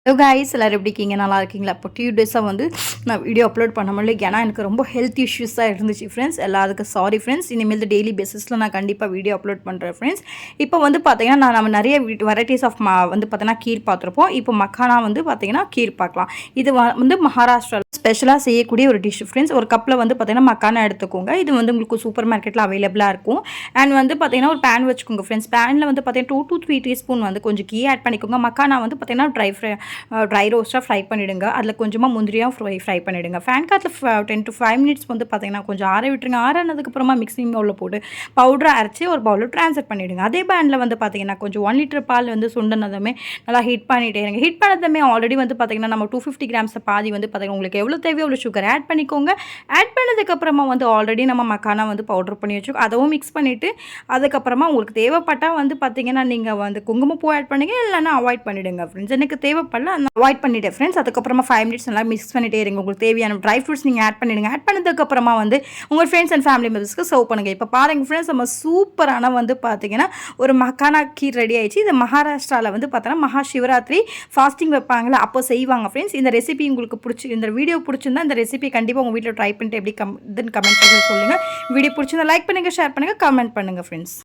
Hello guys எல்லாரும் எப்படி இருக்கீங்க? நல்லா இருக்கீங்களா? இப்போ 2 டேஸாக வந்து நான் வீடியோ அப்லோட் பண்ண முடியல. ஏன்னா எனக்கு ரொம்ப ஹெல்த் இஷ்யூஸாக இருந்துச்சு ஃப்ரெண்ட்ஸ். எல்லாத்துக்கும் சாரி ஃப்ரெண்ட்ஸ். இனிமேல் டெய்லி பேசிஸில் நான் கண்டிப்பாக வீடியோ அப்லோட் பண்ணுறேன் ஃப்ரெண்ட்ஸ். இப்போ வந்து பார்த்தீங்கன்னா நம்ம நிறைய வெரைட்டிஸ் ஆஃப் வந்து பார்த்தீங்கன்னா கீர் பார்த்துருப்போம். இப்போ மக்கானா வந்து பார்த்தீங்கன்னா கீர் பார்க்கலாம். இது வந்து மகாராஷ்டிராவில் ஸ்பெஷலாக செய்யக்கூடிய ஒரு டிஷ் ஃப்ரெண்ட்ஸ். ஒரு கப்பில் வந்து பார்த்தீங்கன்னா மக்கானா எடுத்துக்கோங்க. இது வந்து உங்களுக்கு சூப்பர் மார்க்கெட்டில் அவைலபிளாக இருக்கும். அண்ட் வந்து பார்த்தீங்கன்னா ஒரு பேன் வச்சுக்கோங்க ஃப்ரெண்ட்ஸ். பேனில் வந்து பார்த்தீங்கன்னா 2 to 3 டீஸ்பூன் வந்து கொஞ்சம் கீ ஆட் பண்ணிக்கோங்க. மக்கானா வந்து பார்த்தீங்கன்னா ட்ரை ரோஸ்ட்டாக ஃப்ரை பண்ணிவிடுங்க. அதில் கொஞ்சமாக முந்திரியாக ஃப்ரை பண்ணிவிடுங்க. ஃபேன் காத்தில் 10 to 5 மினிட்ஸ் வந்து பார்த்தீங்கன்னா கொஞ்சம் ஆற விட்டுருங்க. ஆறானதுக்கப்புறமா மிக்சிங் பவுலில் போட்டு பவுடரை அரைச்சி ஒரு பவுலில் ட்ரான்ஸ்ஃபர் பண்ணிவிடுங்க. அதே பேனில் வந்து பார்த்தீங்கன்னா கொஞ்சம் 1 லிட்டர் பால் வந்து சுண்டனதுமே நல்லா ஹீட் பண்ணிகிட்டே இருங்க. ஹீட் பண்ணதுமே ஆல்ரெடி வந்து பார்த்தீங்கன்னா நம்ம 250 கிராம்ஸ் பாதி வந்து பார்த்தீங்கன்னா உங்களுக்கு எவ்வளோ தேவையோ அவ்வளோ சுகர் ஆட் பண்ணிக்கோங்க. ஆட் பண்ணதுக்கப்புறமா வந்து ஆல்ரெடி நம்ம மக்கானா வந்து பவுடர் பண்ணி வச்சுக்கோ அதவும் மிக்ஸ் பண்ணிவிட்டு அதுக்கப்புறமா உங்களுக்கு தேவைப்பட்டால் வந்து பார்த்தீங்கன்னா நீங்கள் வந்து குங்குமப்பூ ஆட் பண்ணுங்க, இல்லைன்னா அவாய்ட் பண்ணிவிடுங்க ஃப்ரெண்ட்ஸ். எனக்கு தேவைப்படல அந்த அவாய்ட் பண்ணிவிட்டேன் ஃப்ரெண்ட்ஸ். அதுக்கப்புறமா 5 மினிட்ஸ் நல்லா மிக்ஸ் பண்ணிட்டே இருங்க. உங்களுக்கு தேவையான ட்ரை ஃப்ரூட்ஸ் நீங்கள் ஆட் பண்ணிவிடுங்க. ஆட் பண்ணதுக்கப்புறமா வந்து உங்கள் ஃப்ரெண்ட்ஸ் அண்ட் ஃபேமிலி மெம்பர்ஸ்க்கு சர்வ் பண்ணுங்கள். இப்போ பாருங்கள் ஃப்ரெண்ட்ஸ், நம்ம சூப்பரான வந்து பார்த்தீங்கன்னா ஒரு மக்கானா கீர் ரெடி ஆயிடுச்சு. இது மகாராஷ்டிராவில் வந்து பார்த்தோன்னா மகா சிவராத்திரி ஃபாஸ்டிங் வைப்பாங்களா அப்போ செய்வாங்க ஃப்ரெண்ட்ஸ். இந்த ரெசிபி உங்களுக்கு இந்த வீடியோ பிடிச்சிருந்தா இந்த ரெசிபி கண்டிப்பாக உங்கள் வீட்டில் ட்ரை பண்ணிட்டு எப்படி கமெண்ட் பண்ணி சொல்லுங்கள். வீடியோ பிடிச்சிருந்தா லைக் பண்ணுங்கள், ஷேர் பண்ணுங்கள், கமெண்ட் பண்ணுங்கள் ஃப்ரெண்ட்ஸ்.